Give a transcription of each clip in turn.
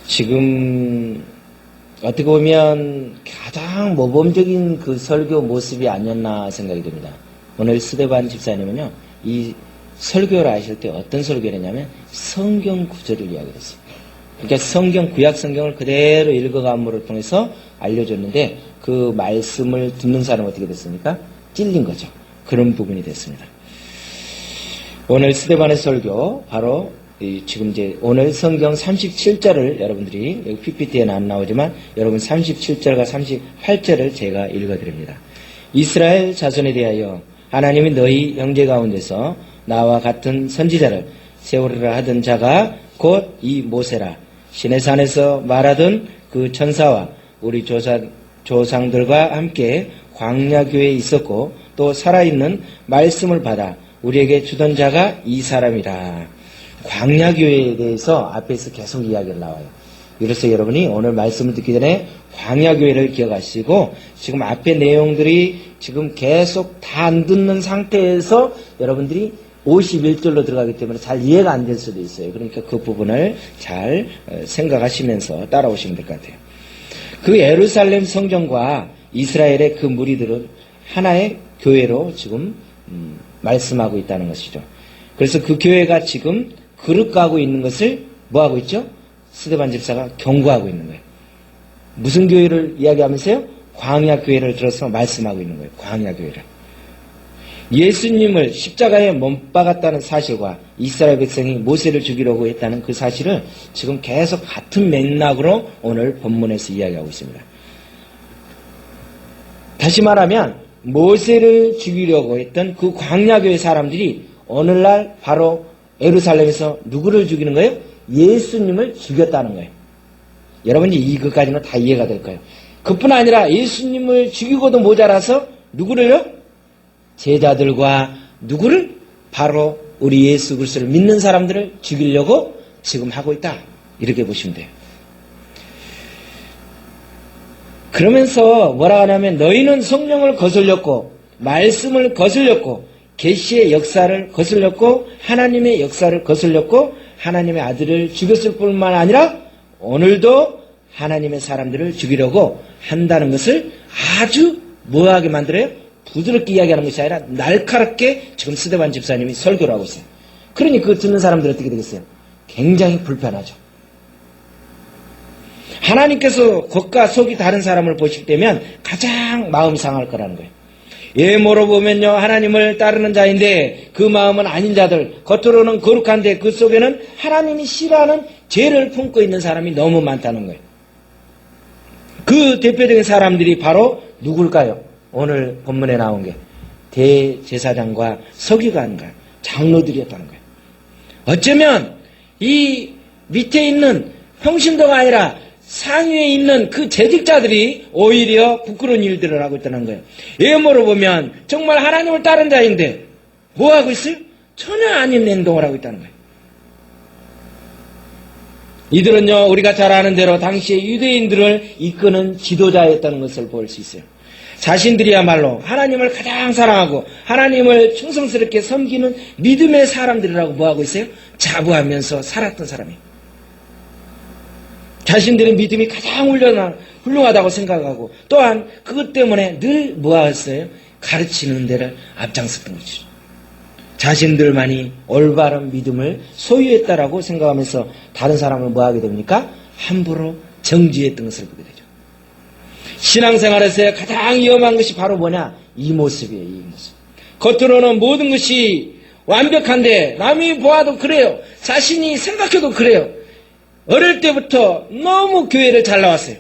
지금 어떻게 보면 가장 모범적인 그 설교 모습이 아니었나 생각이 듭니다. 오늘 스데반 집사님은요, 이 설교를 하실 때 어떤 설교를 했냐면 성경 구절을 이야기했어요. 그러니까 구약 성경을 그대로 읽어감으로 통해서 알려줬는데 그 말씀을 듣는 사람은 어떻게 됐습니까? 찔린 거죠. 그런 부분이 됐습니다. 오늘 스데반의 설교, 바로 지금 이제 오늘 성경 37절을 여러분들이 여기 PPT에는 안 나오지만 여러분 37절과 38절을 제가 읽어드립니다. 이스라엘 자손에 대하여 하나님이 너희 형제 가운데서 나와 같은 선지자를 세우리라 하던 자가 곧 이 모세라. 시내산에서 말하던 그 천사와 우리 조상들과 함께 광야교회에 있었고 또 살아있는 말씀을 받아 우리에게 주던 자가 이 사람이라. 광야교회에 대해서 앞에서 계속 이야기가 나와요. 그래서 여러분이 오늘 말씀을 듣기 전에 광야교회를 기억하시고 지금 앞에 내용들이 지금 계속 다 안 듣는 상태에서 여러분들이 51절로 들어가기 때문에 잘 이해가 안 될 수도 있어요. 그러니까 그 부분을 잘 생각하시면서 따라오시면 될 것 같아요. 그 예루살렘 성전과 이스라엘의 그 무리들은 하나의 교회로 지금 말씀하고 있다는 것이죠. 그래서 그 교회가 지금 그릇가고 있는 것을 뭐하고 있죠? 스데반 집사가 경고하고 있는 거예요. 무슨 교회를 이야기하면서요? 광야교회를 들어서 말씀하고 있는 거예요. 광야교회를. 예수님을 십자가에 못 박았다는 사실과 이스라엘 백성이 모세를 죽이려고 했다는 그 사실을 지금 계속 같은 맥락으로 오늘 본문에서 이야기하고 있습니다. 다시 말하면 모세를 죽이려고 했던 그 광야교회 사람들이 오늘날 바로 예루살렘에서 누구를 죽이는 거예요? 예수님을 죽였다는 거예요. 여러분이 이것까지는 다 이해가 될 거예요. 그뿐 아니라 예수님을 죽이고도 모자라서 누구를요? 제자들과 누구를? 바로 우리 예수 그리스도를 믿는 사람들을 죽이려고 지금 하고 있다. 이렇게 보시면 돼요. 그러면서 뭐라 하냐면 너희는 성령을 거슬렸고 말씀을 거슬렸고 계시의 역사를 거슬렸고 하나님의 역사를 거슬렸고 하나님의 아들을 죽였을 뿐만 아니라 오늘도 하나님의 사람들을 죽이려고 한다는 것을 아주 뭐하게 만들어요? 부드럽게 이야기하는 것이 아니라 날카롭게 지금 스데반 집사님이 설교를 하고 있어요. 그러니 그거 듣는 사람들 어떻게 되겠어요? 굉장히 불편하죠. 하나님께서 겉과 속이 다른 사람을 보실 때면 가장 마음이 상할 거라는 거예요. 예모로 보면요 하나님을 따르는 자인데 그 마음은 아닌 자들, 겉으로는 거룩한데 그 속에는 하나님이 싫어하는 죄를 품고 있는 사람이 너무 많다는 거예요. 그 대표적인 사람들이 바로 누굴까요? 오늘 본문에 나온 게 대제사장과 서기관과 장로들이었다는 거예요. 어쩌면 이 밑에 있는 평신도가 아니라 상위에 있는 그 재직자들이 오히려 부끄러운 일들을 하고 있다는 거예요. 예모로 보면 정말 하나님을 따른 자인데 뭐 하고 있어요? 전혀 아닌 행동을 하고 있다는 거예요. 이들은요 우리가 잘 아는 대로 당시에 유대인들을 이끄는 지도자였다는 것을 볼 수 있어요. 자신들이야말로 하나님을 가장 사랑하고 하나님을 충성스럽게 섬기는 믿음의 사람들이라고 뭐하고 있어요? 자부하면서 살았던 사람이에요. 자신들의 믿음이 가장 훌륭하다고 생각하고 또한 그것 때문에 늘 뭐하였어요? 가르치는 데를 앞장섰던 거죠. 자신들만이 올바른 믿음을 소유했다라고 생각하면서 다른 사람을 뭐하게 됩니까? 함부로 정죄했던 것을 보게 되죠. 신앙생활에서의 가장 위험한 것이 바로 뭐냐? 이 모습이에요. 이 모습. 겉으로는 모든 것이 완벽한데 남이 보아도 그래요. 자신이 생각해도 그래요. 어릴 때부터 너무 교회를 잘 나왔어요.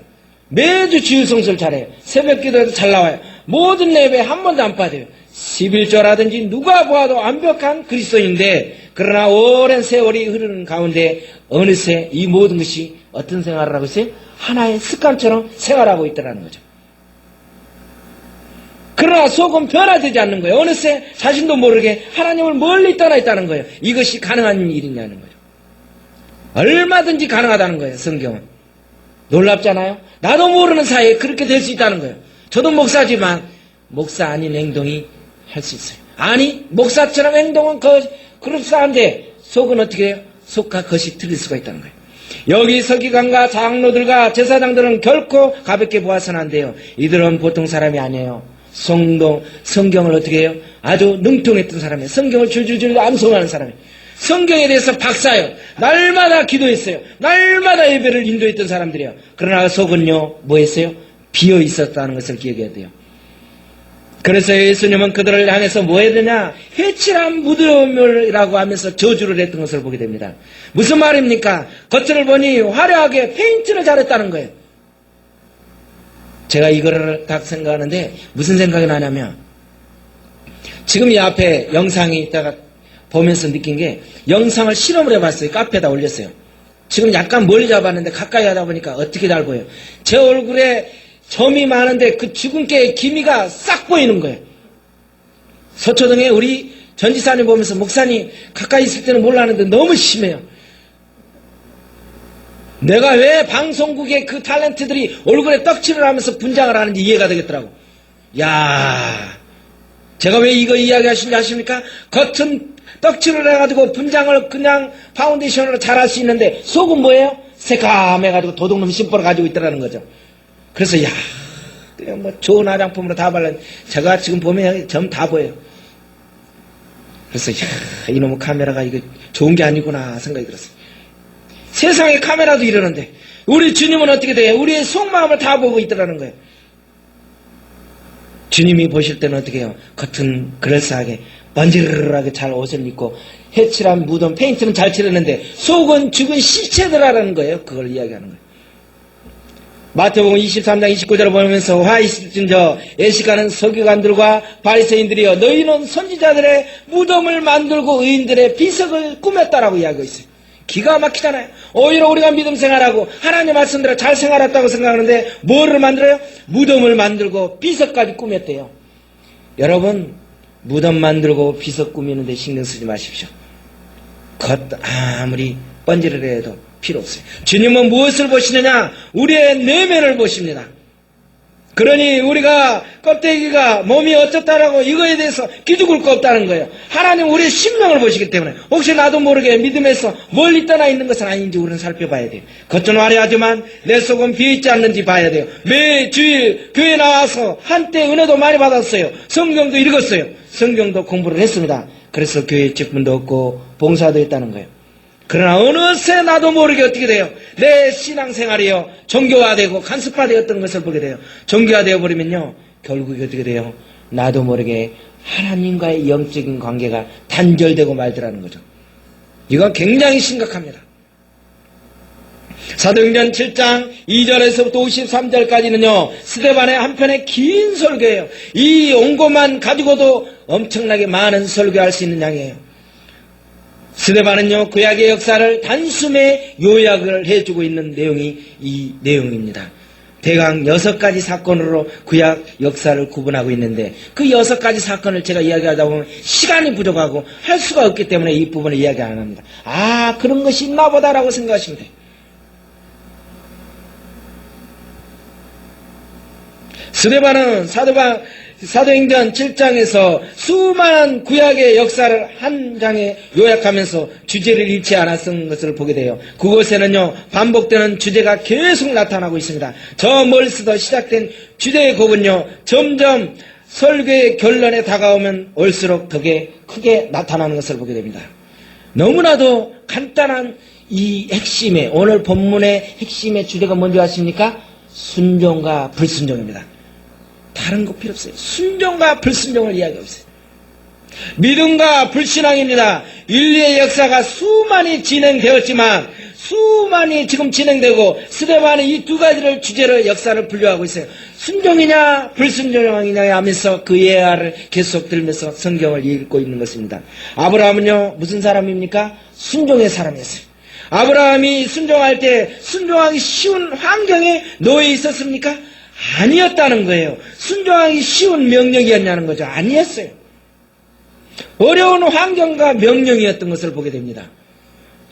매주 주일성수를 잘해요. 새벽기도에도 잘 나와요. 모든 예배 한 번도 안 빠져요. 11조라든지 누가 보아도 완벽한 그리스도인인데 그러나 오랜 세월이 흐르는 가운데 어느새 이 모든 것이 어떤 생활을 하고 있어요? 하나의 습관처럼 생활하고 있다는 거죠. 그러나 속은 변화되지 않는 거예요. 어느새 자신도 모르게 하나님을 멀리 떠나 있다는 거예요. 이것이 가능한 일이냐는 거죠. 얼마든지 가능하다는 거예요. 성경은. 놀랍잖아요. 나도 모르는 사이에 그렇게 될 수 있다는 거예요. 저도 목사지만 목사 아닌 행동이 할 수 있어요. 아니 목사처럼 행동은 그럴싸한데 속은 어떻게 해요? 속과 겉이 틀릴 수가 있다는 거예요. 여기 서기관과 장로들과 제사장들은 결코 가볍게 보아서는 안 돼요. 이들은 보통 사람이 아니에요. 성경을 어떻게 해요? 아주 능통했던 사람이에요. 성경을 줄줄줄 암송하는 사람이에요. 성경에 대해서 박사예요. 날마다 기도했어요. 날마다 예배를 인도했던 사람들이에요. 그러나 속은요, 뭐 했어요? 비어 있었다는 것을 기억해야 돼요. 그래서 예수님은 그들을 향해서 뭐 해야 되냐? 해칠한 무덤이라고 하면서 저주를 했던 것을 보게 됩니다. 무슨 말입니까? 겉을 보니 화려하게 페인트를 잘했다는 거예요. 제가 이거를 딱 생각하는데 무슨 생각이 나냐면, 지금 이 앞에 영상이 있다가 보면서 느낀 게, 영상을 실험을 해봤어요. 카페에다 올렸어요. 지금 약간 멀리 잡았는데 가까이 하다 보니까 어떻게 잘 보여요. 제 얼굴에 점이 많은데 그 주근깨의 기미가 싹 보이는 거예요. 서초동에 우리 전지사님 보면서, 목사님 가까이 있을 때는 몰랐는데 너무 심해요. 내가 왜 방송국의 그 탤런트들이 얼굴에 떡칠을 하면서 분장을 하는지 이해가 되겠더라고. 야, 제가 왜 이거 이야기하신지 아십니까? 겉은 떡칠을 해가지고 분장을 그냥 파운데이션으로 잘할 수 있는데 속은 뭐예요? 새까매가지고 도둑놈 심보를 가지고 있더라는 거죠. 그래서 야, 그냥 뭐 좋은 화장품으로 다 발랐는데 제가 지금 보면 점 다 보여요. 그래서 야, 이놈의 카메라가 이거 좋은 게 아니구나 생각이 들었어요. 세상에 카메라도 이러는데 우리 주님은 어떻게 돼요? 우리의 속마음을 다 보고 있더라는 거예요. 주님이 보실 때는 어떻게 해요? 겉은 그럴싸하게 번지르르하게 잘 옷을 입고 해칠한 무덤 페인트는 잘 칠했는데 속은 죽은 시체들이라는 거예요. 그걸 이야기하는 거예요. 마태복음 23장 29절을 보면서 화 있을진저 애식하는 서기관들과 바리새인들이여, 너희는 선지자들의 무덤을 만들고 의인들의 비석을 꾸몄다라고 이야기하고 있어요. 기가 막히잖아요. 오히려 우리가 믿음 생활하고 하나님 말씀대로 잘 생활했다고 생각하는데 뭐를 만들어요? 무덤을 만들고 비석까지 꾸몄대요. 여러분, 무덤 만들고 비석 꾸미는데 신경 쓰지 마십시오. 겉 아무리 번지르르 해도 필요 없어요. 주님은 무엇을 보시느냐? 우리의 내면을 보십니다. 그러니 우리가 껍데기가 몸이 어쩌다라고 이거에 대해서 기죽을 거 없다는 거예요. 하나님 우리의 심령을 보시기 때문에 혹시 나도 모르게 믿음에서 멀리 떠나 있는 것은 아닌지 우리는 살펴봐야 돼요. 겉은 화려하지만 내 속은 비어있지 않는지 봐야 돼요. 매 주일 교회 나와서 한때 은혜도 많이 받았어요. 성경도 읽었어요. 성경도 공부를 했습니다. 그래서 교회 직분도 얻고 봉사도 했다는 거예요. 그러나 어느새 나도 모르게 어떻게 돼요? 내 신앙생활이요, 종교화되고 간섭화되었던 것을 보게 돼요. 종교화되어 버리면요, 결국에 어떻게 돼요? 나도 모르게 하나님과의 영적인 관계가 단절되고 말더라는 거죠. 이건 굉장히 심각합니다. 사도행전 7장 2절에서부터 53절까지는요 스데반의 한편의 긴 설교예요. 이 온고만 가지고도 엄청나게 많은 설교할 수 있는 양이에요. 스데반은요 구약의 역사를 단숨에 요약을 해주고 있는 내용이 이 내용입니다. 대강 6가지 사건으로 구약 역사를 구분하고 있는데 그 6가지 사건을 제가 이야기하다 보면 시간이 부족하고 할 수가 없기 때문에 이 부분을 이야기 안 합니다. 아, 그런 것이 있나 보다라고 생각하시면 돼요. 스데반은 사도행전 7장에서 수많은 구약의 역사를 한 장에 요약하면서 주제를 잃지 않았던 것을 보게 돼요. 그곳에는요 반복되는 주제가 계속 나타나고 있습니다. 저 멀리서도 시작된 주제의 곡은요 점점 설교의 결론에 다가오면 올수록 더 크게 나타나는 것을 보게 됩니다. 너무나도 간단한 이 핵심의 오늘 본문의 핵심의 주제가 뭔지 아십니까? 순종과 불순종입니다. 다른 거 필요 없어요. 순종과 불순종을 이야기하고 있어요. 믿음과 불신앙입니다. 인류의 역사가 수많이 진행되었지만 수많이 지금 진행되고 스데반이 이 두 가지를 주제로 역사를 분류하고 있어요. 순종이냐 불순종이냐 하면서 그 예화를 계속 들면서 성경을 읽고 있는 것입니다. 아브라함은요 무슨 사람입니까? 순종의 사람이었어요. 아브라함이 순종할 때 순종하기 쉬운 환경에 놓여 있었습니까? 아니었다는 거예요. 순종하기 쉬운 명령이었냐는 거죠. 아니었어요. 어려운 환경과 명령이었던 것을 보게 됩니다.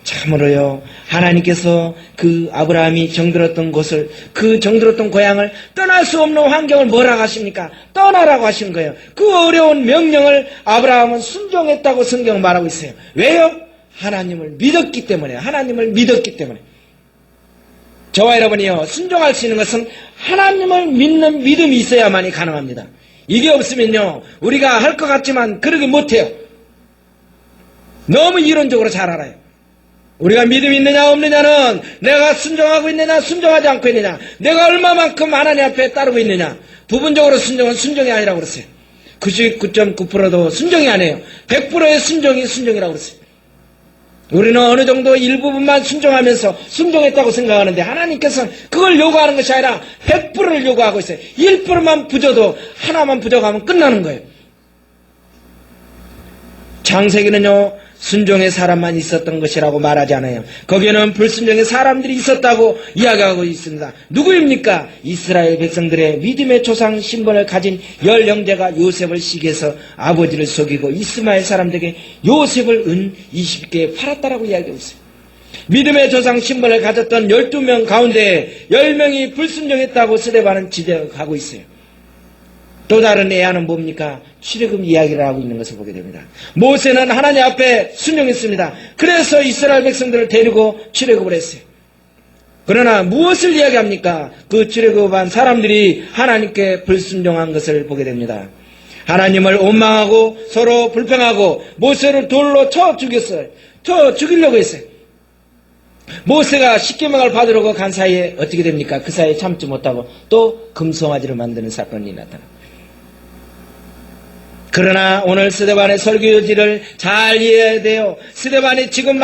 참으로요 하나님께서 그 아브라함이 정들었던 곳을, 그 정들었던 고향을 떠날 수 없는 환경을 뭐라고 하십니까? 떠나라고 하신 거예요. 그 어려운 명령을 아브라함은 순종했다고 성경은 말하고 있어요. 왜요? 하나님을 믿었기 때문에. 하나님을 믿었기 때문에. 저와 여러분이요, 순종할 수 있는 것은 하나님을 믿는 믿음이 있어야만이 가능합니다. 이게 없으면요, 우리가 할 것 같지만 그러기 못해요. 너무 이론적으로 잘 알아요. 우리가 믿음이 있느냐 없느냐는 내가 순종하고 있느냐 순종하지 않고 있느냐, 내가 얼마만큼 하나님 앞에 따르고 있느냐. 부분적으로 순종은 순종이 아니라고 그랬어요. 99.9%도 순종이 아니에요. 100%의 순종이 순종이라고 그랬어요. 우리는 어느 정도 일부분만 순종하면서 순종했다고 생각하는데 하나님께서는 그걸 요구하는 것이 아니라 100%를 요구하고 있어요. 1%만 부져도 하나만 부족하면 끝나는 거예요. 창세기는요, 순종의 사람만 있었던 것이라고 말하지 않아요. 거기에는 불순종의 사람들이 있었다고 이야기하고 있습니다. 누구입니까? 이스라엘 백성들의 믿음의 조상 신분을 가진 10형제가 요셉을 시기해서 아버지를 속이고 이스마엘 사람들에게 요셉을 은 20개 팔았다라고 이야기하고 있어요. 믿음의 조상 신분을 가졌던 12명 가운데 10명이 불순종했다고 스데반은 지적하고 있어요. 또 다른 예화는 뭡니까? 출애굽 이야기를 하고 있는 것을 보게 됩니다. 모세는 하나님 앞에 순종했습니다. 그래서 이스라엘 백성들을 데리고 출애굽을 했어요. 그러나 무엇을 이야기합니까? 그 출애굽한 사람들이 하나님께 불순종한 것을 보게 됩니다. 하나님을 원망하고 서로 불평하고 모세를 돌로 쳐 죽였어요. 쳐 죽이려고 했어요. 모세가 십계명을 받으려고 간 사이에 어떻게 됩니까? 그 사이에 참지 못하고 또 금송아지를 만드는 사건이 나타납니다. 그러나 오늘 스데반의 설교지를 잘 이해해야 돼요. 스데반이 지금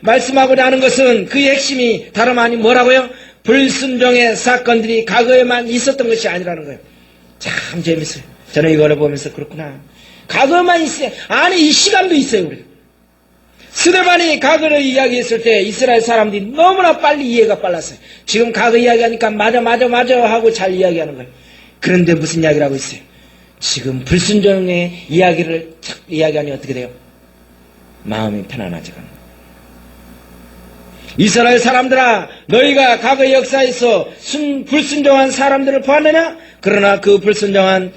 말씀하고자 하는 것은 그의 핵심이 다름 아닌 뭐라고요? 불순종의 사건들이 과거에만 있었던 것이 아니라는 거예요. 참 재밌어요. 저는 이거를 보면서 그렇구나. 과거에만 있어요. 아니, 이 시간도 있어요, 우리가. 스데반이 과거를 이야기했을 때 이스라엘 사람들이 너무나 빨리 이해가 빨랐어요. 지금 과거 이야기하니까 맞아 하고 잘 이야기하는 거예요. 그런데 무슨 이야기를 하고 있어요? 지금 불순종의 이야기를 이야기하니 어떻게 돼요? 마음이 편안하지가 않아요. 이스라엘 사람들아, 너희가 과거 역사에서 불순종한 사람들을 보았느냐? 그러나 그 불순종한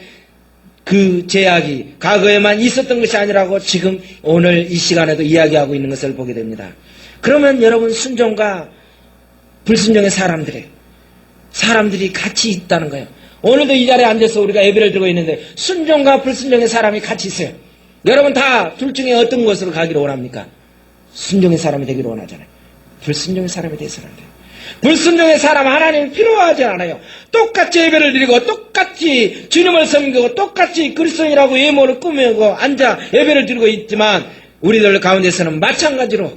그 제약이 과거에만 있었던 것이 아니라고 지금 오늘 이 시간에도 이야기하고 있는 것을 보게 됩니다. 그러면 여러분, 순종과 불순종의 사람들이 같이 있다는 거예요. 오늘도 이 자리에 앉아서 우리가 예배를 드리고 있는데 순종과 불순종의 사람이 같이 있어요. 여러분 다 둘 중에 어떤 곳으로 가기를 원합니까? 순종의 사람이 되기를 원하잖아요. 불순종의 사람이 되서는 안 돼요. 불순종의 사람 하나님이 필요하지 않아요. 똑같이 예배를 드리고 똑같이 주님을 섬기고 똑같이 그리스도인이라고 외모를 꾸미고 앉아 예배를 드리고 있지만 우리들 가운데서는 마찬가지로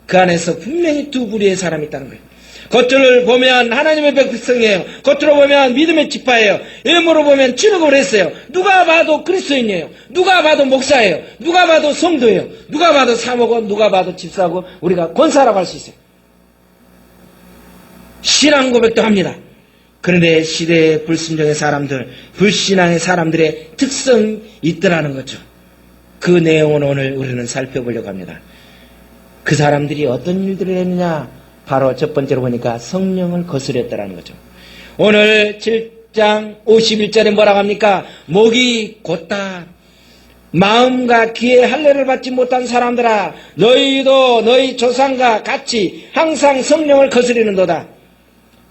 그 안에서 분명히 두 부류의 사람이 있다는 거예요. 겉을 보면 하나님의 백성이에요. 겉으로 보면 믿음의 지파예요. 외모로 보면 출애굽을 했어요. 누가 봐도 그리스도인이에요. 누가 봐도 목사예요. 누가 봐도 성도예요. 누가 봐도 사모고 누가 봐도 집사고 우리가 권사라고 할 수 있어요. 신앙 고백도 합니다. 그런데 시대의 불순종의 사람들, 불신앙의 사람들의 특성이 있더라는 거죠. 그 내용은 오늘 우리는 살펴보려고 합니다. 그 사람들이 어떤 일들을 했느냐? 바로 첫 번째로 보니까 성령을 거스렸다라는 거죠. 오늘 7장 51절에 뭐라고 합니까? 목이 곧다. 마음과 귀에 할례를 받지 못한 사람들아, 너희도 너희 조상과 같이 항상 성령을 거스리는도다.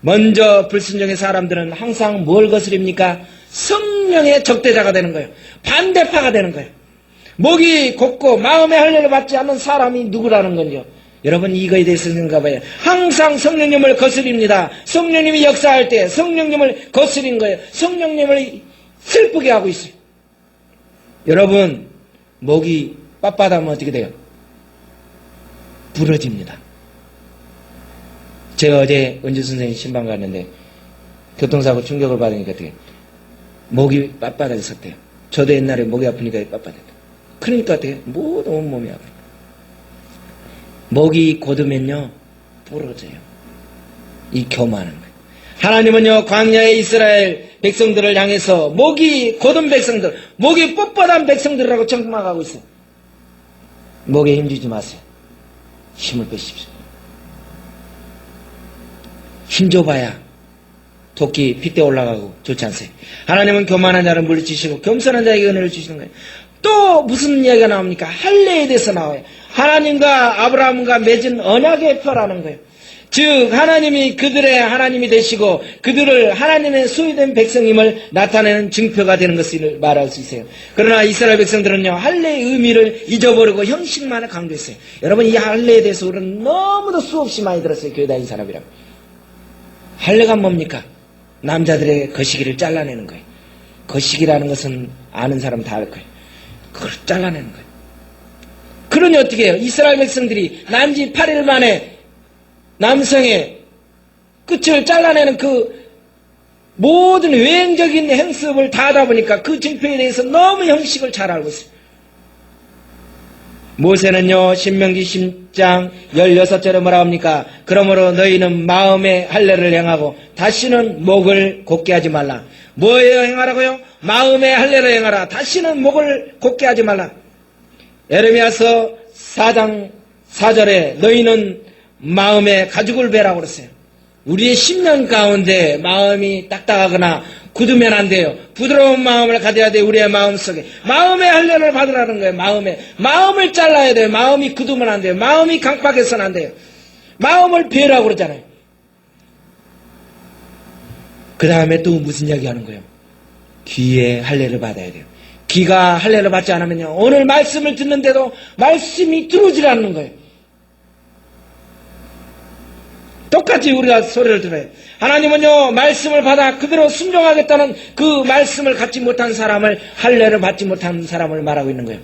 먼저 불순종의 사람들은 항상 뭘 거스립니까? 성령의 적대자가 되는 거예요. 반대파가 되는 거예요. 목이 곧고 마음의 할례를 받지 않는 사람이 누구라는 건요? 여러분 이거에 대해서 생각해봐요. 항상 성령님을 거스립니다. 성령님이 역사할 때 성령님을 거스린 거예요. 성령님을 슬프게 하고 있어요. 여러분 목이 빳빳하면 어떻게 돼요? 부러집니다. 제가 어제 은주 선생님 신방 갔는데 교통사고 충격을 받으니까 어떻게 목이 빳빳해졌대요. 저도 옛날에 목이 아프니까 빳빳했대요. 그러니까 어떻게 모든 온몸이 아파요. 목이 곧으면요 부러져요. 이 교만한 거예요. 하나님은요 광야의 이스라엘 백성들을 향해서 목이 곧은 백성들, 목이 뻣뻣한 백성들이라고 책망하고 있어요. 목에 힘주지 마세요. 힘을 빼십시오. 힘줘봐야 토끼 핏대 올라가고 좋지 않으세요. 하나님은 교만한 자를 물리치시고 겸손한 자에게 은혜를 주시는 거예요. 또 무슨 이야기가 나옵니까? 할례에 대해서 나와요. 하나님과 아브라함과 맺은 언약의 표라는 거예요. 즉 하나님이 그들의 하나님이 되시고 그들을 하나님의 소유된 백성임을 나타내는 증표가 되는 것을 말할 수 있어요. 그러나 이스라엘 백성들은요, 할례의 의미를 잊어버리고 형식만을 강조했어요. 여러분, 이 할례에 대해서 우리는 너무도 수없이 많이 들었어요. 교회 다닌 사람이라고. 할례가 뭡니까? 남자들의 거시기를 잘라내는 거예요. 거시기라는 것은 아는 사람은 다 알 거예요. 그걸 잘라내는 거예요. 그러니 어떻게 해요? 이스라엘 백성들이 난지 8일 만에 남성의 끝을 잘라내는 그 모든 외행적인 행습을 다 하다 보니까 그 증표에 대해서 너무 형식을 잘 알고 있어요. 모세는요, 신명기 10장 16절에 뭐라 합니까? 그러므로 너희는 마음의 할례를 행하고 다시는 목을 곧게 하지 말라. 뭐예요 행하라고요? 마음의 할례를 행하라. 다시는 목을 곧게 하지 말라. 에레미야서 4장 4절에 너희는 마음에 가죽을 베라고 그랬어요. 우리의 심령 가운데 마음이 딱딱하거나 굳으면 안 돼요. 부드러운 마음을 가져야 돼요. 우리의 마음속에. 마음의 할례를 받으라는 거예요. 마음을 잘라야 돼요. 마음이 굳으면 안 돼요. 마음이 강팍해서는 안 돼요. 마음을 베라고 그러잖아요. 그 다음에 또 무슨 이야기 하는 거예요? 귀의 할례를 받아야 돼요. 귀가 할례를 받지 않으면요, 오늘 말씀을 듣는데도 말씀이 들어오질 않는 거예요. 똑같이 우리가 소리를 들어요. 하나님은요, 말씀을 받아 그대로 순종하겠다는 그 말씀을 갖지 못한 사람을, 할례를 받지 못한 사람을 말하고 있는 거예요.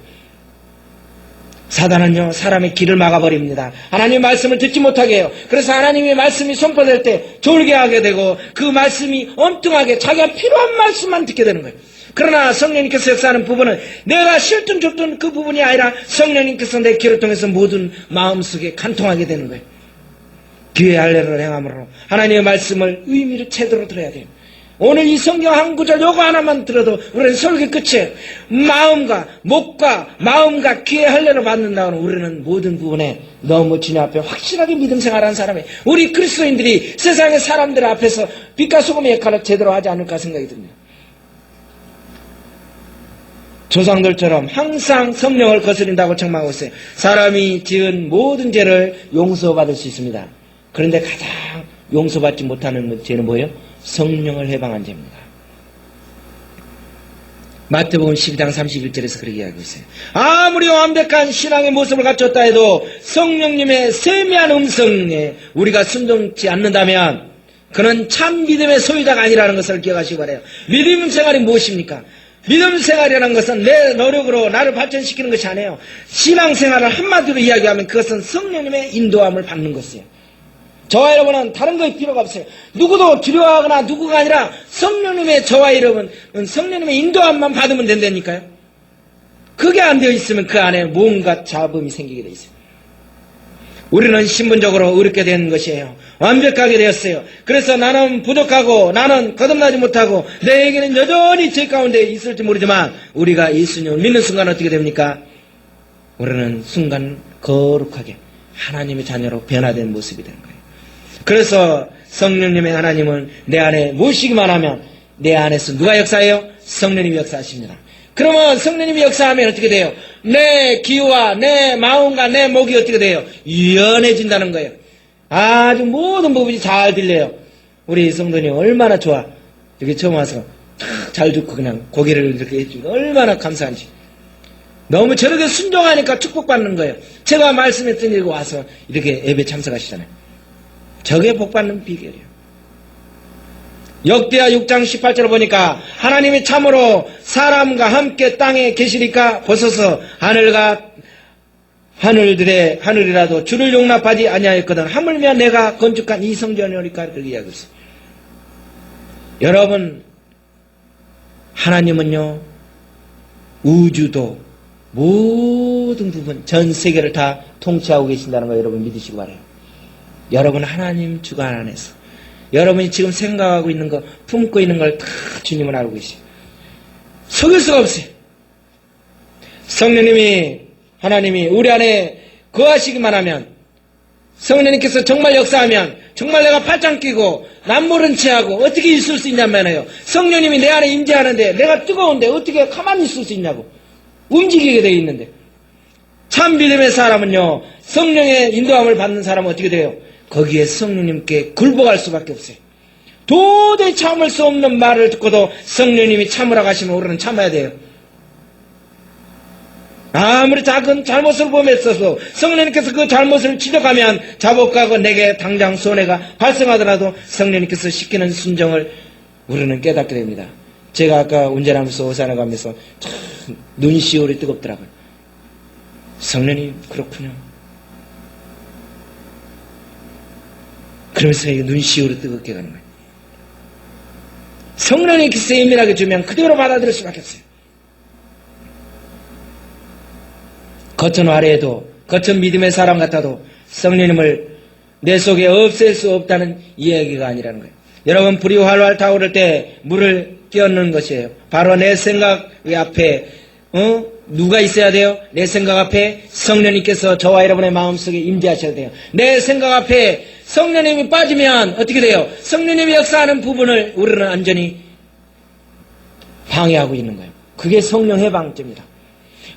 사단은요, 사람의 길을 막아버립니다. 하나님의 말씀을 듣지 못하게 해요. 그래서 하나님의 말씀이 선포될 때 졸게 하게 되고 그 말씀이 엉뚱하게 자기가 필요한 말씀만 듣게 되는 거예요. 그러나 성령님께서 역사하는 부분은 내가 싫든 좋든 그 부분이 아니라 성령님께서 내 귀를 통해서 모든 마음속에 간통하게 되는 거예요. 귀의 할례를 행함으로 하나님의 말씀을 의미를 제대로 들어야 돼요. 오늘 이 성경 한 구절 요거 하나만 들어도 우리는 설교 끝이에요. 마음과 목과 마음과 귀의 할례를 받는다고는 우리는 모든 부분에 너무 주님 앞에 확실하게 믿음 생활하는 사람이에요. 우리 그리스도인들이 세상의 사람들 앞에서 빛과 소금의 역할을 제대로 하지 않을까 생각이 듭니다. 조상들처럼 항상 성령을 거스린다고 책망하고 있어요. 사람이 지은 모든 죄를 용서받을 수 있습니다. 그런데 가장 용서받지 못하는 죄는 뭐예요? 성령을 해방한 죄입니다. 마태복음 12장 31절에서 그렇게 이야기하고 있어요. 아무리 완벽한 신앙의 모습을 갖췄다 해도 성령님의 세미한 음성에 우리가 순종치 않는다면 그는 참 믿음의 소유자가 아니라는 것을 기억하시기 바라요. 믿음 생활이 무엇입니까? 믿음 생활이라는 것은 내 노력으로 나를 발전시키는 것이 아니에요. 신앙 생활을 한마디로 이야기하면 그것은 성령님의 인도함을 받는 것이에요. 저와 여러분은 다른 거에 필요가 없어요. 누구도 두려워하거나 누구가 아니라 성령님의 저와 여러분, 성령님의 인도함만 받으면 된다니까요. 그게 안 되어 있으면 그 안에 뭔가 잡음이 생기게 돼 있어요. 우리는 신분적으로 의롭게 된 것이에요. 완벽하게 되었어요. 그래서 나는 부족하고 나는 거듭나지 못하고 내에게는 여전히 죄 가운데 있을지 모르지만 우리가 예수님을 믿는 순간 어떻게 됩니까? 우리는 순간 거룩하게 하나님의 자녀로 변화된 모습이 되는 거예요. 그래서 성령님의 하나님은 내 안에 모시기만 하면 내 안에서 누가 역사해요? 성령님이 역사하십니다. 그러면 성령님이 역사하면 어떻게 돼요? 내 귀와 내 마음과 내 목이 어떻게 돼요? 유연해진다는 거예요. 아주 모든 부분이 잘 들려요. 우리 성도님 얼마나 좋아. 여기 처음 와서 잘 듣고 그냥 고개를 이렇게 해주고 얼마나 감사한지. 너무 저렇게 순종하니까 축복받는 거예요. 제가 말씀했던 일고 와서 이렇게 예배 참석하시잖아요. 저게 복받는 비결이에요. 역대하 6장 18절을 보니까 하나님이 참으로 사람과 함께 땅에 계시니까 벗어서 하늘이라도 주를 용납하지 아니하였거든 하물며 내가 건축한 이 성전이니까 그렇게 이야기했어요. 여러분, 하나님은요 우주도 모든 부분 전 세계를 다 통치하고 계신다는 거 여러분 믿으시기 바라요. 여러분 하나님 주관 안에서 여러분이 지금 생각하고 있는 거 품고 있는 걸 다 주님은 알고 계시죠. 속일 수가 없어요. 성령님이 하나님이 우리 안에 거하시기만 하면 성령님께서 정말 역사하면 정말 내가 팔짱 끼고 남모른 채 하고 어떻게 있을 수 있냐면요. 성령님이 내 안에 임재하는데 내가 뜨거운데 어떻게 가만히 있을 수 있냐고. 움직이게 되어 있는데 참 믿음의 사람은요 성령의 인도함을 받는 사람은 어떻게 돼요? 거기에 성령님께 굴복할 수밖에 없어요. 도저히 참을 수 없는 말을 듣고도 성령님이 참으라고 하시면 우리는 참아야 돼요. 아무리 작은 잘못을 범했어도 성령님께서 그 잘못을 지적하면 자복하고 내게 당장 손해가 발생하더라도 성령님께서 시키는 순종을 우리는 깨닫게 됩니다. 제가 아까 운전하면서 오산에 가면서 참 눈시울이 뜨겁더라고요. 성령님 그렇군요. 그러면서 이게 눈시울이 뜨겁게 가는 거예요. 성령이 기세 예민하게 주면 그대로 받아들일 수밖에 없어요. 겉은 화려해도 겉은 믿음의 사람 같아도 성령님을 내 속에 없앨 수 없다는 이야기가 아니라는 거예요. 여러분 불이 활활 타오를 때 물을 끼얹는 것이에요. 바로 내 생각 앞에 누가 있어야 돼요? 내 생각 앞에 성령님께서 저와 여러분의 마음속에 임재하셔야 돼요. 내 생각 앞에 성령님이 빠지면 어떻게 돼요? 성령님이 역사하는 부분을 우리는 완전히 방해하고 있는 거예요. 그게 성령 해방죄입니다.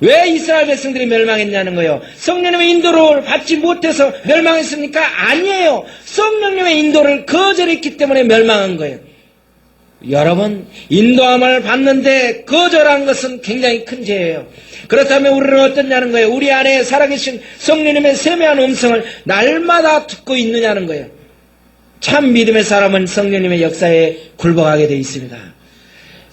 왜 이스라엘 백성들이 멸망했냐는 거예요. 성령님의 인도를 받지 못해서 멸망했습니까? 아니에요. 성령님의 인도를 거절했기 때문에 멸망한 거예요. 여러분, 인도함을 받는데 거절한 것은 굉장히 큰 죄예요. 그렇다면 우리는 어떠냐는 거예요. 우리 안에 살아계신 성령님의 세미한 음성을 날마다 듣고 있느냐는 거예요. 참 믿음의 사람은 성령님의 역사에 굴복하게 되어 있습니다.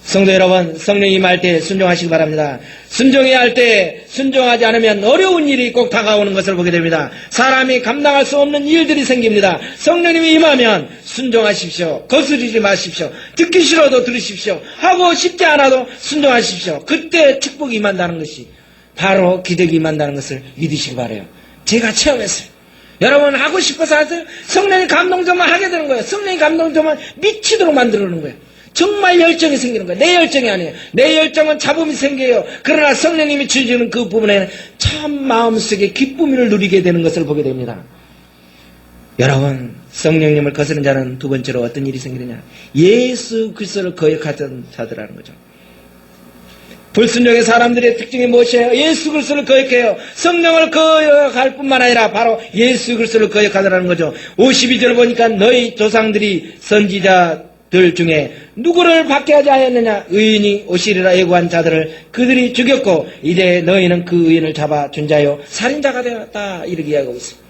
성도 여러분, 성령이 임할 때 순종하시기 바랍니다. 순종해야 할 때 순종하지 않으면 어려운 일이 꼭 다가오는 것을 보게 됩니다. 사람이 감당할 수 없는 일들이 생깁니다. 성령님이 임하면 순종하십시오. 거스르지 마십시오. 듣기 싫어도 들으십시오. 하고 싶지 않아도 순종하십시오. 그때 축복이 임한다는 것이 바로 기적이 임한다는 것을 믿으시기 바라요. 제가 체험했어요. 여러분 하고 싶어서 하세요. 성령이 감동 좀 하게 되는 거예요. 성령이 감동 좀 미치도록 만들어놓는 거예요. 정말 열정이 생기는 거예요. 내 열정이 아니에요. 내 열정은 잡음이 생겨요. 그러나 성령님이 주시는 그 부분에는 참 마음속에 기쁨을 누리게 되는 것을 보게 됩니다. 여러분, 성령님을 거스르는 자는 두 번째로 어떤 일이 생기느냐? 예수 그리스도를 거역하던 자들이라는 거죠. 불순종의 사람들의 특징이 무엇이에요? 예수 그리스도를 거역해요. 성령을 거역할 뿐만 아니라 바로 예수 그리스도를 거역하더라는 거죠. 52절 보니까 너희 조상들이 선지자들 중에 누구를 밖에 하지 않았느냐? 의인이 오시리라 예고한 자들을 그들이 죽였고 이제 너희는 그 의인을 잡아 준 자요 살인자가 되었다. 이렇게 이야기하고 있습니다.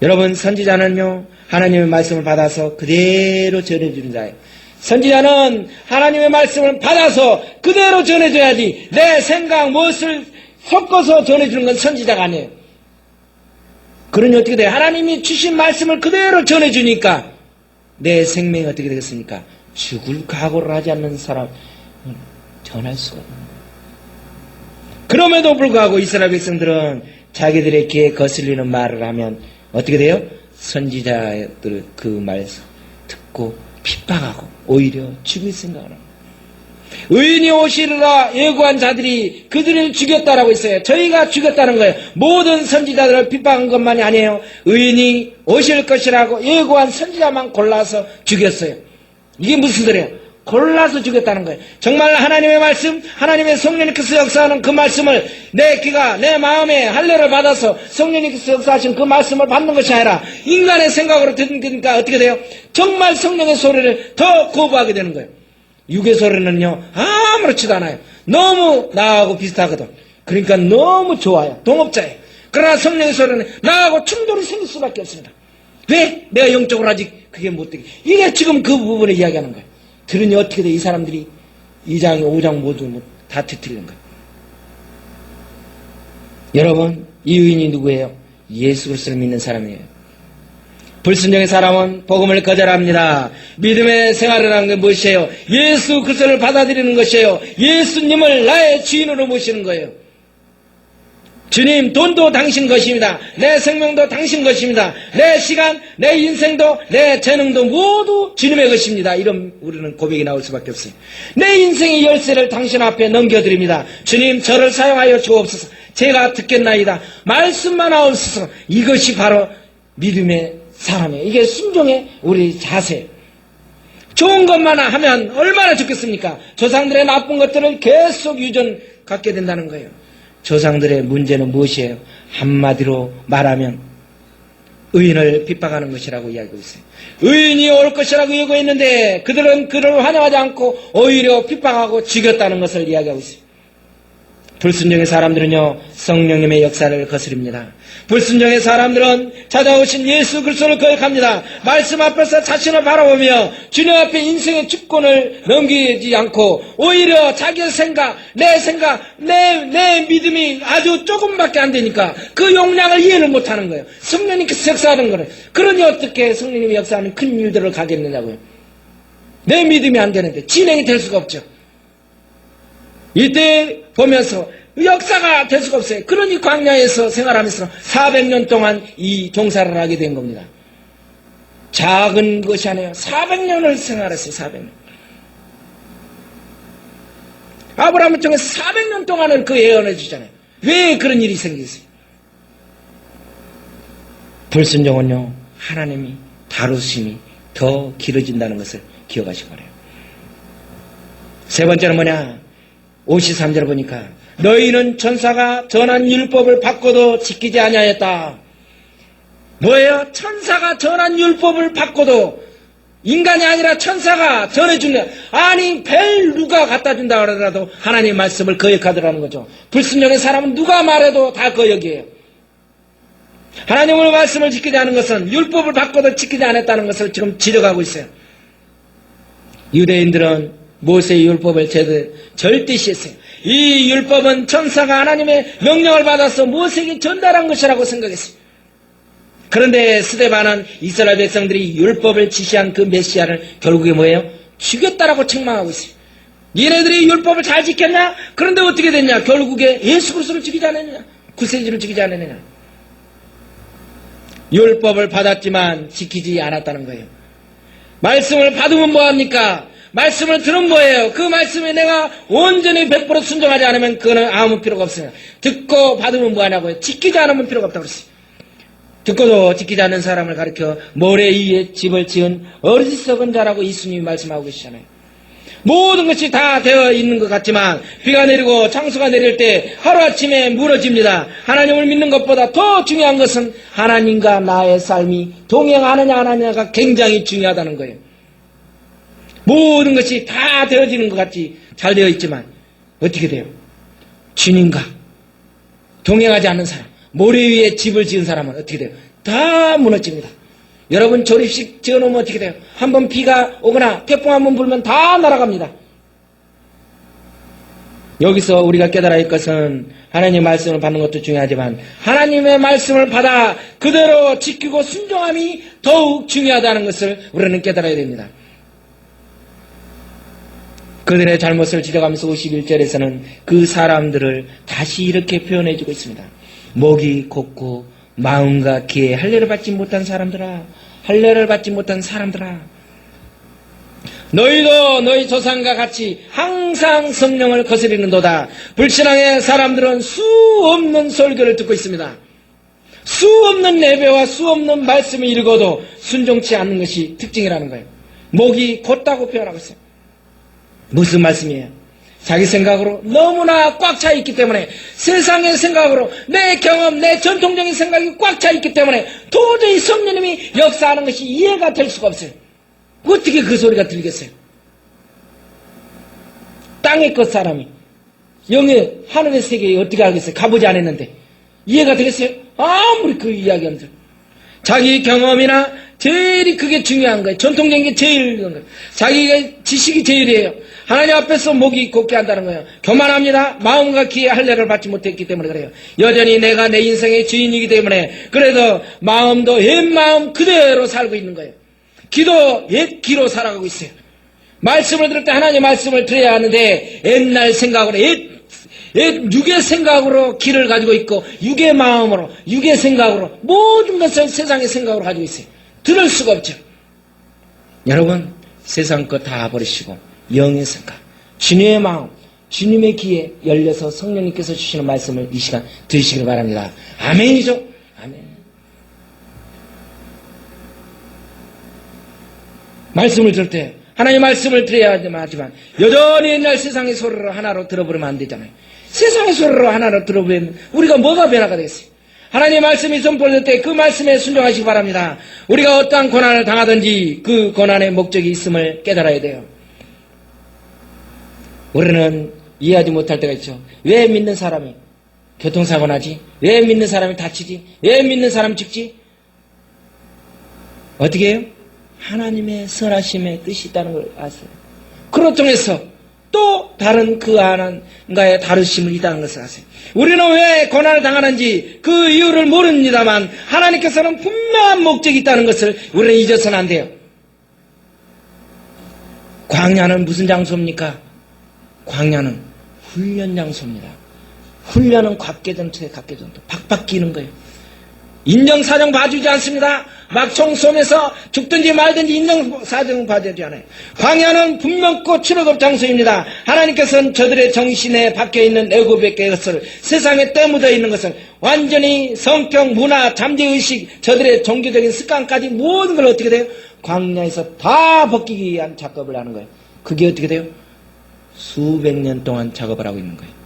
여러분, 선지자는요 하나님의 말씀을 받아서 그대로 전해주는 자예요. 선지자는 하나님의 말씀을 받아서 그대로 전해줘야지 내 생각 무엇을 섞어서 전해주는 건 선지자가 아니에요. 그러니 어떻게 돼요? 하나님이 주신 말씀을 그대로 전해주니까 내 생명이 어떻게 되겠습니까? 죽을 각오를 하지 않는 사람 전할 수가 없는 거예요. 그럼에도 불구하고 이스라엘 백성들은 자기들의 귀에 거슬리는 말을 하면 어떻게 돼요? 선지자들 그 말씀 듣고 핍박하고 오히려 죽일 생각을 합니다. 의인이 오시리라 예고한 자들이 그들을 죽였다라고 했어요. 저희가 죽였다는 거예요. 모든 선지자들을 핍박한 것만이 아니에요. 의인이 오실 것이라고 예고한 선지자만 골라서 죽였어요. 이게 무슨 소리예요? 골라서 죽였다는 거예요. 정말 하나님의 말씀, 하나님의 성령님께서 역사하는 그 말씀을 내 귀가 내 마음에 할례를 받아서 성령님께서 역사하신 그 말씀을 받는 것이 아니라 인간의 생각으로 듣니까 어떻게 돼요? 정말 성령의 소리를 더 거부하게 되는 거예요. 육의 소리는요 아무렇지도 않아요. 너무 나하고 비슷하거든. 그러니까 너무 좋아요. 동업자예요. 그러나 성령의 소리는 나하고 충돌이 생길 수밖에 없습니다. 왜? 내가 영적으로 아직 그게 못되게. 이게 지금 그 부분을 이야기하는 거예요. 들으니 어떻게 돼? 이 사람들이 2장, 5장 모두 다 뒤틀리는 거예요. 여러분, 이 의인이 누구예요? 예수 그리스도를 믿는 사람이에요. 불순종의 사람은 복음을 거절합니다. 믿음의 생활을 하는 게 무엇이에요? 예수 그리스도를 받아들이는 것이에요. 예수님을 나의 주인으로 모시는 거예요. 주님, 돈도 당신 것입니다. 내 생명도 당신 것입니다. 내 시간, 내 인생도, 내 재능도 모두 주님의 것입니다. 이런 우리는 고백이 나올 수밖에 없어요. 내 인생의 열쇠를 당신 앞에 넘겨드립니다. 주님, 저를 사용하여 주옵소서. 제가 듣겠나이다. 말씀만 하옵소서. 이것이 바로 믿음의 사람이에요. 이게 순종의 우리 자세예요. 좋은 것만 하면 얼마나 좋겠습니까? 조상들의 나쁜 것들을 계속 유전 갖게 된다는 거예요. 조상들의 문제는 무엇이에요? 한마디로 말하면 의인을 핍박하는 것이라고 이야기하고 있어요. 의인이 올 것이라고 예고했는데 그들은 그를 환영하지 않고 오히려 핍박하고 죽였다는 것을 이야기하고 있어요. 불순종의 사람들은요, 성령님의 역사를 거스립니다. 불순종의 사람들은 찾아오신 예수 그리스도를 거역합니다. 말씀 앞에서 자신을 바라보며 주님 앞에 인생의 주권을 넘기지 않고 오히려 자기의 생각, 내 믿음이 아주 조금밖에 안 되니까 그 용량을 이해를 못하는 거예요. 성령님께서 역사하는 거예요. 그러니 어떻게 성령님이 역사하는 큰 일들을 가겠느냐고요. 내 믿음이 안 되는데 진행이 될 수가 없죠. 이때 보면서 역사가 될 수가 없어요. 그러니 광야에서 생활하면서 400년 동안 이 종사를 하게 된 겁니다. 작은 것이 아니에요. 400년을 생활했어요. 400년. 아브라함을 통해서 400년 동안을 그 예언해 주잖아요. 왜 그런 일이 생겼어요? 불순종은요, 하나님이 다루심이 더 길어진다는 것을 기억하시기 바라요. 세 번째는 뭐냐? 53절 보니까 너희는 천사가 전한 율법을 받고도 지키지 아니하였다. 뭐예요? 천사가 전한 율법을 받고도 인간이 아니라 천사가 전해준다. 아니 벨 누가 갖다 준다 그러더라도 하나님의 말씀을 거역하더라는 거죠. 불순종의 사람은 누가 말해도 다 거역이에요. 하나님의 말씀을 지키지 않은 것은 율법을 받고도 지키지 않았다는 것을 지금 지적하고 있어요. 유대인들은 모세의 율법을 절대시했어요. 이 율법은 천사가 하나님의 명령을 받아서 모세에게 전달한 것이라고 생각했어요. 그런데 스데반은 이스라엘 백성들이 율법을 지시한 그 메시아를 결국에 뭐예요? 죽였다라고 책망하고 있어요. 얘네들이 율법을 잘 지켰냐? 그런데 어떻게 됐냐? 결국에 예수 그리스도를 죽이지 않았느냐? 구세주를 죽이지 않았느냐? 율법을 받았지만 지키지 않았다는 거예요. 말씀을 받으면 뭐합니까? 말씀을 들은 뭐예요? 그 말씀에 내가 온전히 100% 순종하지 않으면 그거는 아무 필요가 없어요. 듣고 받으면 뭐하냐고요? 지키지 않으면 필요가 없다고 그랬어요. 듣고도 지키지 않는 사람을 가리켜 모래 위에 집을 지은 어리석은 자라고 예수님이 말씀하고 계시잖아요. 모든 것이 다 되어 있는 것 같지만 비가 내리고 창수가 내릴 때 하루아침에 무너집니다. 하나님을 믿는 것보다 더 중요한 것은 하나님과 나의 삶이 동행하느냐 안 하느냐가 굉장히 중요하다는 거예요. 모든 것이 다 되어지는 것 같이 잘 되어 있지만 어떻게 돼요? 주님과 동행하지 않는 사람, 모래 위에 집을 지은 사람은 어떻게 돼요? 다 무너집니다. 여러분 조립식 지어놓으면 어떻게 돼요? 한번 비가 오거나 태풍 한번 불면 다 날아갑니다. 여기서 우리가 깨달아야 할 것은 하나님의 말씀을 받는 것도 중요하지만 하나님의 말씀을 받아 그대로 지키고 순종함이 더욱 중요하다는 것을 우리는 깨달아야 됩니다. 그들의 잘못을 지적하면서 51절에서는 그 사람들을 다시 이렇게 표현해주고 있습니다. 목이 곧고 마음과 귀에 할례를 받지 못한 사람들아, 할례를 받지 못한 사람들아, 너희도 너희 조상과 같이 항상 성령을 거스리는도다. 불신앙의 사람들은 수 없는 설교를 듣고 있습니다. 수 없는 예배와 수 없는 말씀을 읽어도 순종치 않는 것이 특징이라는 거예요. 목이 곧다고 표현하고 있어요. 무슨 말씀이에요? 자기 생각으로 너무나 꽉 차 있기 때문에, 세상의 생각으로 내 경험, 내 전통적인 생각이 꽉 차 있기 때문에 도저히 성령님이 역사하는 것이 이해가 될 수가 없어요. 어떻게 그 소리가 들리겠어요? 땅의 것 사람이 영의 하늘의 세계에 어떻게 알겠어요? 가보지 않았는데 이해가 되겠어요? 아무리 그 이야기하면 자기 경험이나 제일 그게 중요한 거예요. 전통적인 게 제일 중요한 거예요. 자기가 지식이 제일이에요. 하나님 앞에서 목이 곧게 한다는 거예요. 교만합니다. 마음과 귀에 할례를 받지 못했기 때문에 그래요. 여전히 내가 내 인생의 주인이기 때문에 그래도 마음도 옛 마음 그대로 살고 있는 거예요. 기도 옛 기로 살아가고 있어요. 말씀을 들을 때 하나님 말씀을 들어야 하는데 옛날 생각으로 옛 육의 생각으로 길을 가지고 있고 육의 마음으로 육의 생각으로 모든 것을 세상의 생각으로 가지고 있어요. 들을 수가 없죠. 여러분 세상 것 다 버리시고 영의 생각, 주님의 마음, 주님의 귀에 열려서 성령님께서 주시는 말씀을 이 시간 들으시길 바랍니다. 아멘이죠? 아멘. 말씀을 들을 때 하나님의 말씀을 들어야 하지만 여전히 옛날 세상의 소리로 하나로 들어버리면 안 되잖아요. 세상의 소리로 하나로 들어버리면 우리가 뭐가 변화가 되겠어요? 하나님의 말씀이 선포될 때 그 말씀에 순종하시기 바랍니다. 우리가 어떠한 고난을 당하든지 그 고난의 목적이 있음을 깨달아야 돼요. 우리는 이해하지 못할 때가 있죠. 왜 믿는 사람이 교통사고 나지? 왜 믿는 사람이 다치지? 왜 믿는 사람이 죽지? 어떻게 해요? 하나님의 선하심의 뜻이 있다는 걸 아세요. 그로 통해서 또 다른 그 하나님과의 다르심을 있다는 것을 아세요. 우리는 왜 고난을 당하는지 그 이유를 모릅니다만 하나님께서는 분명한 목적이 있다는 것을 우리는 잊어서는 안 돼요. 광야는 무슨 장소입니까? 광야는 훈련 장소입니다. 훈련은 각계전투에 각계전투. 박박 끼는 거예요. 인정사정 봐주지 않습니다. 막 총 쏘면서 죽든지 말든지 인정사정 봐주지 않아요. 광야는 분명코 출애굽 장소입니다. 하나님께서는 저들의 정신에 박혀있는 애굽의 것을 세상에 때묻어 있는 것을 완전히 성격, 문화, 잠재의식, 저들의 종교적인 습관까지 모든 걸 어떻게 돼요? 광야에서 다 벗기기 위한 작업을 하는 거예요. 그게 어떻게 돼요? 수백 년 동안 작업을 하고 있는 거예요.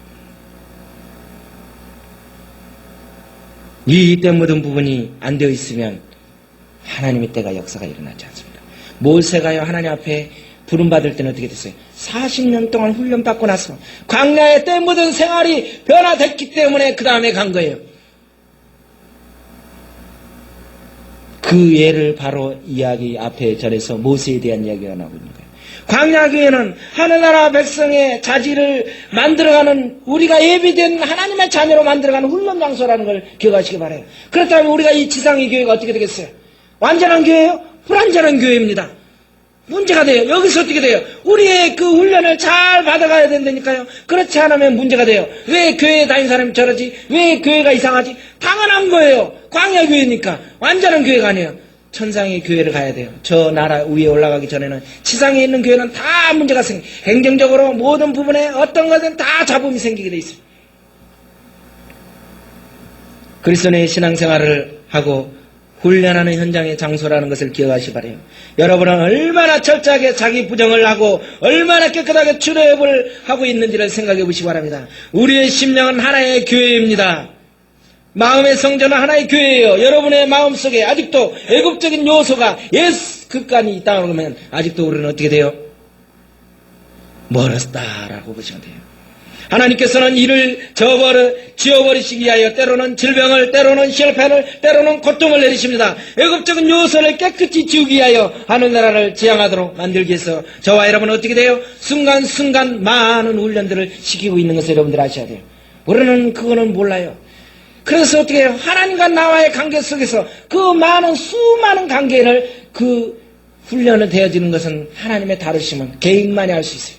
이 때묻은 부분이 안 되어 있으면 하나님의 때가 역사가 일어나지 않습니다. 모세가요 하나님 앞에 부름받을 때는 어떻게 됐어요? 40년 동안 훈련받고 나서 광야의 때묻은 생활이 변화됐기 때문에 그 다음에 간 거예요. 그 예를 바로 이야기 앞에 전해서 모세에 대한 이야기가 나오고 있는 거예요. 광야교회는 하늘나라 백성의 자질을 만들어가는 우리가 예비된 하나님의 자녀로 만들어가는 훈련 장소라는 걸 기억하시기 바라요. 그렇다면 우리가 이 지상의 교회가 어떻게 되겠어요? 완전한 교회예요? 불완전한 교회입니다. 문제가 돼요. 여기서 어떻게 돼요? 우리의 그 훈련을 잘 받아가야 된다니까요. 그렇지 않으면 문제가 돼요. 왜 교회에 다니는 사람이 저러지? 왜 교회가 이상하지? 당연한 거예요. 광야교회니까. 완전한 교회가 아니에요. 천상의 교회를 가야 돼요. 저 나라 위에 올라가기 전에는 지상에 있는 교회는 다 문제가 생겨요. 행정적으로 모든 부분에 어떤 것은 다 잡음이 생기게 돼 있어요. 그리스도의 신앙생활을 하고 훈련하는 현장의 장소라는 것을 기억하시기 바라요. 여러분은 얼마나 철저하게 자기 부정을 하고 얼마나 깨끗하게 출애굽을 하고 있는지를 생각해 보시기 바랍니다. 우리의 심령은 하나의 교회입니다. 마음의 성전은 하나의 교회예요. 여러분의 마음속에 아직도 애국적인 요소가 예수 극간이 있다고 하면 아직도 우리는 어떻게 돼요? 멀었다라고 보시면 돼요. 하나님께서는 이를 지워버리시기 위하여 때로는 질병을, 때로는 실패를, 때로는 고통을 내리십니다. 애국적인 요소를 깨끗이 지우기 위하여 하늘나라를 지향하도록 만들기 위해서 저와 여러분은 어떻게 돼요? 순간순간 많은 훈련들을 시키고 있는 것을 여러분들 아셔야 돼요. 우리는 그거는 몰라요. 그래서 어떻게 해요? 하나님과 나와의 관계 속에서 그 많은 수많은 관계를 그 훈련을 되어지는 것은 하나님의 다루심은 개인만이 할 수 있어요.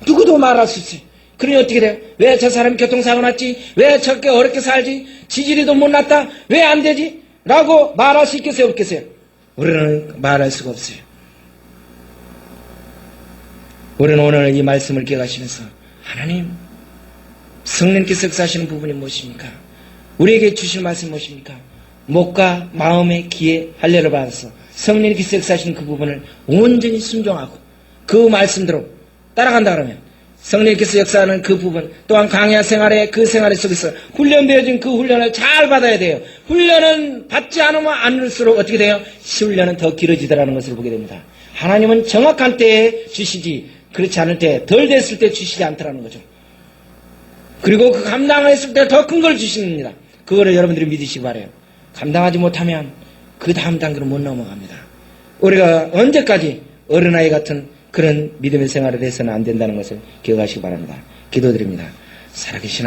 누구도 말할 수 있어요. 그러니 어떻게 돼요? 왜 저 사람이 교통사고 났지? 왜 저렇게 어렵게 살지? 지지리도 못 났다? 왜 안 되지? 라고 말할 수 있겠어요? 없겠어요? 우리는 말할 수가 없어요. 우리는 오늘 이 말씀을 기억하시면서 하나님, 성령께서 역사하시는 부분이 무엇입니까? 우리에게 주신 말씀이 무엇입니까? 목과 마음의 귀에 할례를 받아서 성령께서 역사하시는 그 부분을 온전히 순종하고 그 말씀대로 따라간다 그러면 성령께서 역사하는 그 부분 또한 광야 생활의 그 생활 속에서 훈련되어진 그 훈련을 잘 받아야 돼요. 훈련은 받지 않으면 않을수록 어떻게 돼요? 훈련은 더 길어지더라는 것을 보게 됩니다. 하나님은 정확한 때에 주시지 그렇지 않을 때 덜 됐을 때 주시지 않더라는 거죠. 그리고 그 감당했을 때 더 큰 걸 주십니다. 그거를 여러분들이 믿으시기 바라요. 감당하지 못하면 그 다음 단계로 못 넘어갑니다. 우리가 언제까지 어린아이 같은 그런 믿음의 생활을 해서는 안 된다는 것을 기억하시기 바랍니다. 기도드립니다. 살아계신